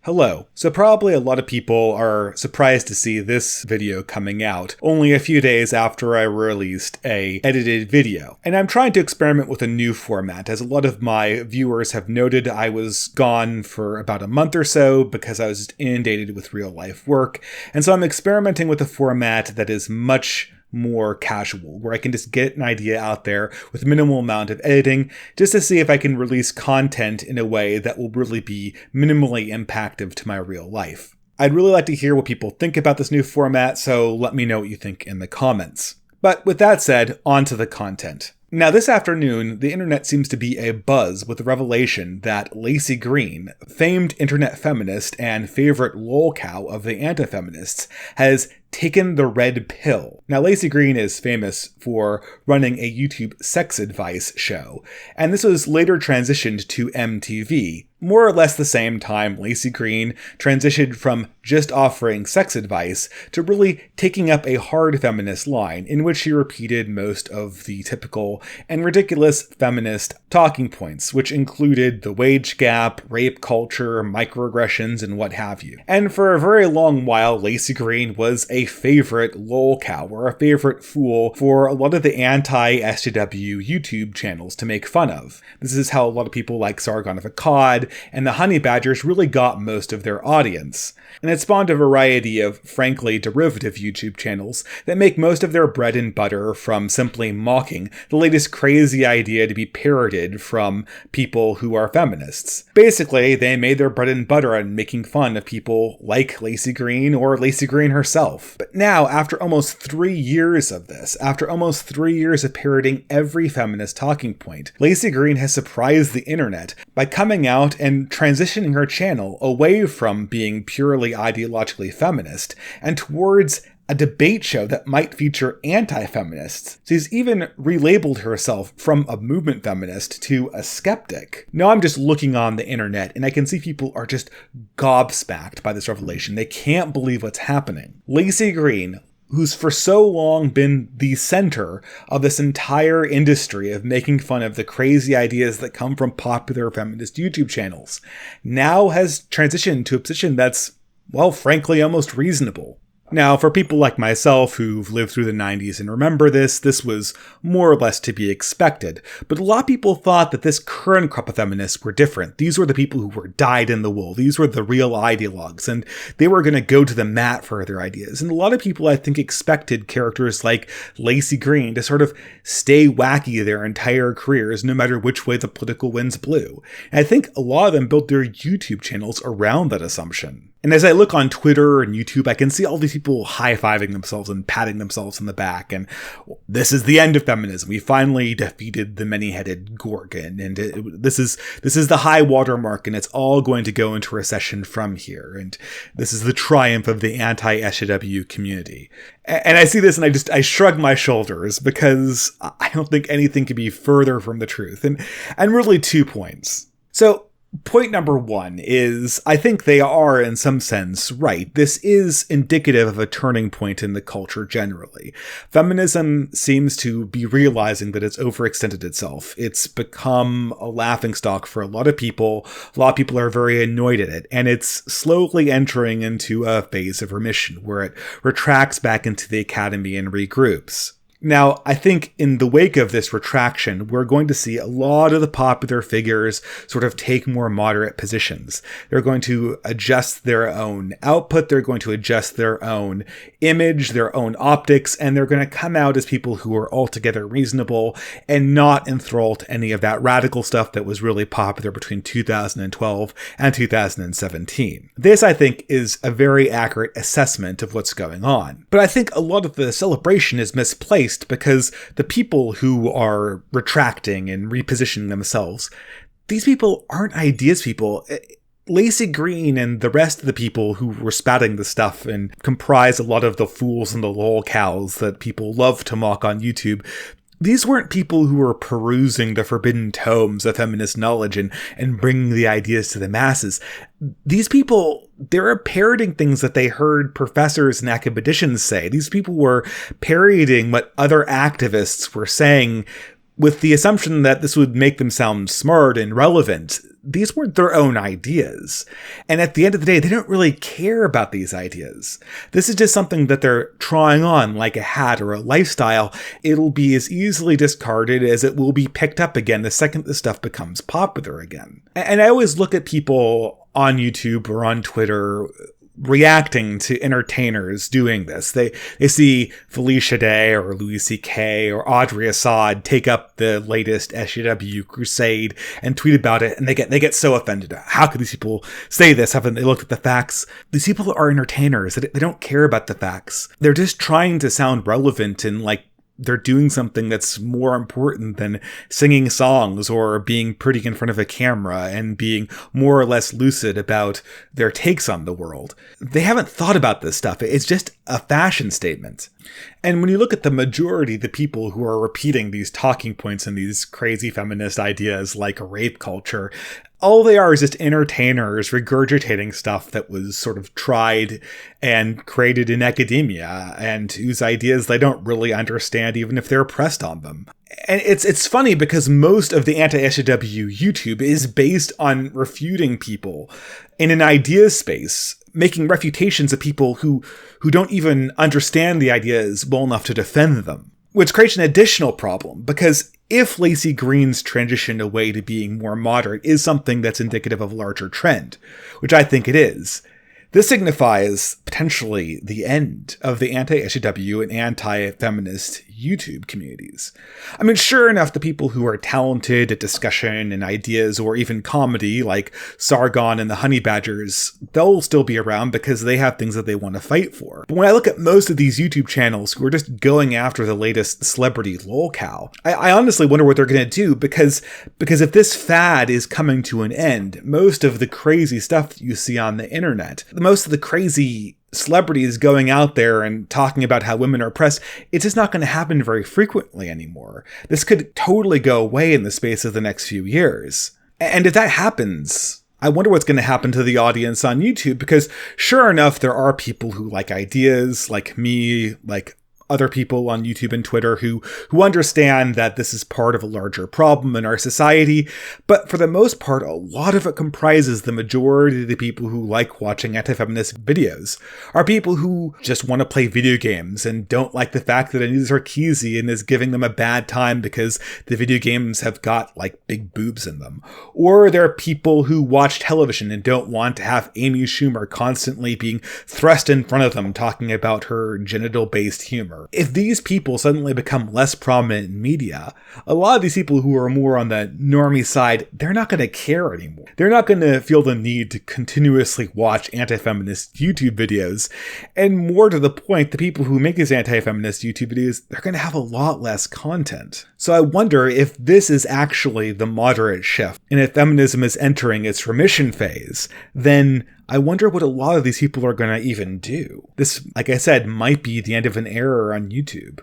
Hello. So probably a lot of people are surprised to see this video coming out only a few days after I released a edited video. And I'm trying to experiment with a new format, as a lot of my viewers have noted I was gone for about a month or so because I was just inundated with real life work. And so I'm experimenting with a format that is much more casual, where I can just get an idea out there with minimal amount of editing, just to see if I can release content in a way that will really be minimally impactful to my real life. I'd really like to hear what people think about this new format, so let me know what you think in the comments. But with that said, on to the content. Now, this afternoon, the internet seems to be abuzz with the revelation that Laci Green, famed internet feminist and favorite lolcow of the anti-feminists, has taken the red pill. Now, Laci Green is famous for running a YouTube sex advice show, and this was later transitioned to MTV. More or less the same time, Laci Green transitioned from just offering sex advice to really taking up a hard feminist line in which she repeated most of the typical and ridiculous feminist talking points, which included the wage gap, rape culture, microaggressions, and what have you. And for a very long while, Laci Green was a favorite lolcow, or a favorite fool for a lot of the anti-SJW YouTube channels to make fun of. This is how a lot of people like Sargon of Akkad and the Honey Badgers really got most of their audience. And it spawned a variety of, frankly, derivative YouTube channels that make most of their bread and butter from simply mocking the latest crazy idea to be parroted from people who are feminists. Basically, they made their bread and butter on making fun of people like Laci Green or Laci Green herself. But now, after almost 3 years of this, after almost 3 years of parroting every feminist talking point, Laci Green has surprised the internet by coming out and transitioning her channel away from being purely ideologically feminist and towards a debate show that might feature anti-feminists. She's even relabeled herself from a movement feminist to a skeptic. Now I'm just looking on the internet and I can see people are just gobsmacked by this revelation. They can't believe what's happening. Laci Green, who's for so long been the center of this entire industry of making fun of the crazy ideas that come from popular feminist YouTube channels, now has transitioned to a position that's, well, frankly, almost reasonable. Now, for people like myself who've lived through the 90s and remember this was more or less to be expected. But a lot of people thought that this current crop of feminists were different. These were the people who were dyed in the wool. These were the real ideologues, and they were going to go to the mat for their ideas. And a lot of people, I think, expected characters like Laci Green to sort of stay wacky their entire careers, no matter which way the political winds blew. And I think a lot of them built their YouTube channels around that assumption. And as I look on Twitter and YouTube, I can see all these people high-fiving themselves and patting themselves on the back. And this is the end of feminism. We finally defeated the many-headed Gorgon. And this is the high water mark, and it's all going to go into recession from here. And this is the triumph of the anti-SJW community. And I see this and I shrug my shoulders, because I don't think anything could be further from the truth. And really 2 points. So, point number 1 is, I think they are, in some sense, right. This is indicative of a turning point in the culture generally. Feminism seems to be realizing that it's overextended itself. It's become a laughingstock for a lot of people. A lot of people are very annoyed at it, and it's slowly entering into a phase of remission, where it retracts back into the academy and regroups. Now, I think in the wake of this retraction, we're going to see a lot of the popular figures sort of take more moderate positions. They're going to adjust their own output, they're going to adjust their own image, their own optics, and they're going to come out as people who are altogether reasonable and not enthralled to any of that radical stuff that was really popular between 2012 and 2017. This, I think, is a very accurate assessment of what's going on. But I think a lot of the celebration is misplaced, because the people who are retracting and repositioning themselves, these people aren't ideas people. Laci Green and the rest of the people who were spouting the stuff and comprise a lot of the fools and the lolcows that people love to mock on YouTube, these weren't people who were perusing the forbidden tomes of feminist knowledge and bringing the ideas to the masses. These people, they were parroting things that they heard professors and academicians say. These people were parroting what other activists were saying with the assumption that this would make them sound smart and relevant. these weren't their own ideas. And at the end of the day, they don't really care about these ideas. This is just something that they're trying on like a hat or a lifestyle. It'll be as easily discarded as it will be picked up again the second the stuff becomes popular again. And I always look at people on YouTube or on Twitter reacting to entertainers doing this. They see Felicia Day or Louis C.K. or Audrey Assad take up the latest SJW crusade and tweet about it, and they get so offended. How could these people say this? Haven't they looked at the facts? These people are entertainers. They don't care about the facts. They're just trying to sound relevant and like they're doing something that's more important than singing songs or being pretty in front of a camera and being more or less lucid about their takes on the world. They haven't thought about this stuff. It's just a fashion statement. And when you look at the majority of the people who are repeating these talking points and these crazy feminist ideas like a rape culture, all they are is just entertainers regurgitating stuff that was sort of tried and created in academia and whose ideas they don't really understand even if they're pressed on them. And it's funny because most of the Anti-SJW YouTube is based on refuting people in an idea space, making refutations of people who don't even understand the ideas well enough to defend them. Which creates an additional problem, because if Laci Green's transition away to being more moderate is something that's indicative of a larger trend, which I think it is, this signifies potentially the end of the anti-SJW and anti-feminist YouTube communities. I mean, sure enough, the people who are talented at discussion and ideas or even comedy, like Sargon and the Honey Badgers, they'll still be around because they have things that they want to fight for. But when I look at most of these YouTube channels who are just going after the latest celebrity lolcow, I honestly wonder what they're going to do, because if this fad is coming to an end, most of the crazy stuff you see on the internet, most of the crazy celebrities going out there and talking about how women are oppressed, it's just not going to happen very frequently anymore. This could totally go away in the space of the next few years. And if that happens, I wonder what's going to happen to the audience on YouTube, because sure enough, there are people who like ideas, like me, like other people on YouTube and Twitter who understand that this is part of a larger problem in our society. But for the most part, a lot of it comprises the majority of the people who like watching anti-feminist videos are people who just want to play video games and don't like the fact that Anita Sarkeesian is giving them a bad time because the video games have got like big boobs in them. Or there are people who watch television and don't want to have Amy Schumer constantly being thrust in front of them talking about her genital-based humor. If these people suddenly become less prominent in media, a lot of these people who are more on the normie side, they're not going to care anymore. They're not going to feel the need to continuously watch anti-feminist YouTube videos. And more to the point, the people who make these anti-feminist YouTube videos, they're going to have a lot less content. So I wonder if this is actually the moderate shift, and if feminism is entering its remission phase, then I wonder what a lot of these people are going to even do. This, like I said, might be the end of an era on YouTube.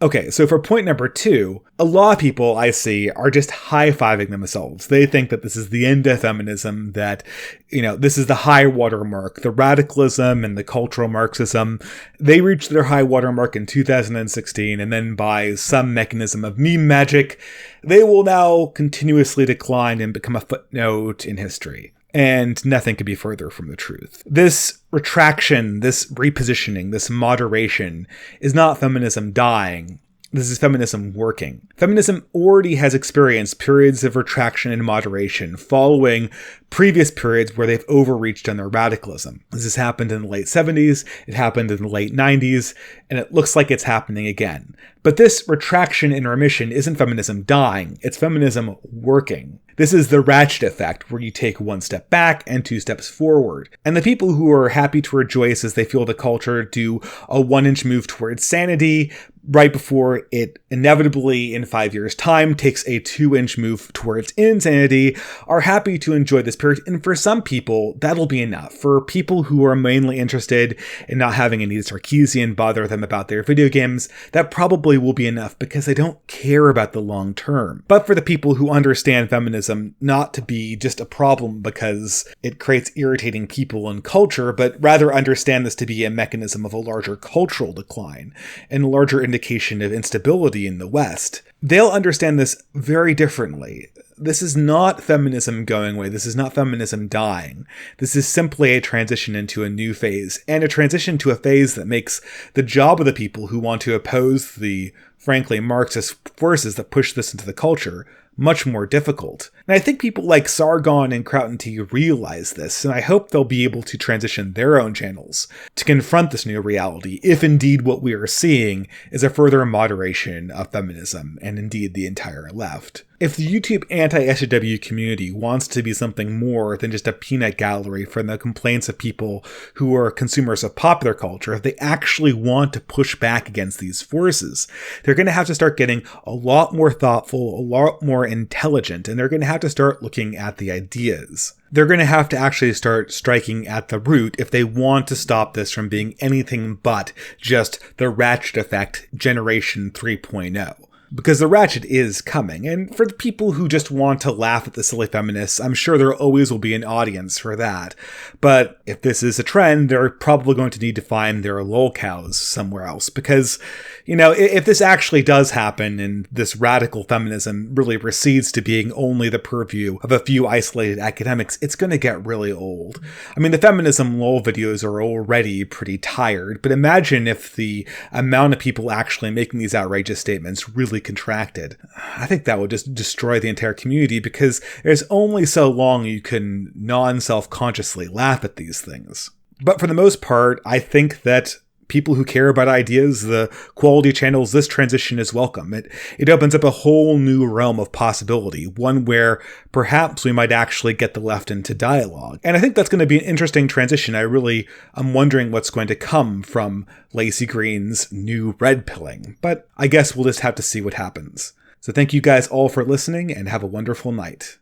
Okay, so for point number 2, a lot of people I see are just high-fiving themselves. They think that this is the end of feminism, that, this is the high watermark, the radicalism and the cultural Marxism. They reached their high watermark in 2016, and then by some mechanism of meme magic, they will now continuously decline and become a footnote in history. And nothing could be further from the truth. This retraction, this repositioning, this moderation is not feminism dying. This is feminism working. Feminism already has experienced periods of retraction and moderation following previous periods where they've overreached on their radicalism. This has happened in the late 70s, it happened in the late 90s, and it looks like it's happening again. But this retraction and remission isn't feminism dying, it's feminism working. This is the ratchet effect, where you take one step back and 2 steps forward. And the people who are happy to rejoice as they feel the culture do a 1-inch move towards sanity, right before it inevitably in 5 years' time takes a 2-inch move towards insanity, are happy to enjoy this period. And for some people, that'll be enough. For people who are mainly interested in not having Anita Sarkeesian bother them about their video games, that probably will be enough because they don't care about the long term. But for the people who understand feminism not to be just a problem because it creates irritating people and culture, but rather understand this to be a mechanism of a larger cultural decline and a larger indication of instability in the West, they'll understand this very differently. this is not feminism going away. This is not feminism dying. This is simply a transition into a new phase, and a transition to a phase that makes the job of the people who want to oppose the, frankly, Marxist forces that push this into the culture much more difficult. And I think people like Sargon and Crouten T realize this, and I hope they'll be able to transition their own channels to confront this new reality, if indeed what we are seeing is a further moderation of feminism, and indeed the entire left. If the YouTube anti-SJW community wants to be something more than just a peanut gallery for the complaints of people who are consumers of popular culture, if they actually want to push back against these forces, they're going to have to start getting a lot more thoughtful, a lot more intelligent, and they're going to have to start looking at the ideas. They're going to have to actually start striking at the root if they want to stop this from being anything but just the ratchet effect generation 3.0. Because the ratchet is coming, and for the people who just want to laugh at the silly feminists, I'm sure there always will be an audience for that. But if this is a trend, they're probably going to need to find their lolcows somewhere else, because, you know, if this actually does happen and this radical feminism really recedes to being only the purview of a few isolated academics, it's going to get really old. I mean, the feminism lol videos are already pretty tired, but imagine if the amount of people actually making these outrageous statements really contracted. I think that would just destroy the entire community, because there's only so long you can non-self-consciously laugh at these things. But for the most part, I think that people who care about ideas, the quality channels, this transition is welcome. It opens up a whole new realm of possibility, one where perhaps we might actually get the left into dialogue. And I think that's going to be an interesting transition. I really am wondering what's going to come from Laci Green's new red pilling, but I guess we'll just have to see what happens. So thank you guys all for listening, and have a wonderful night.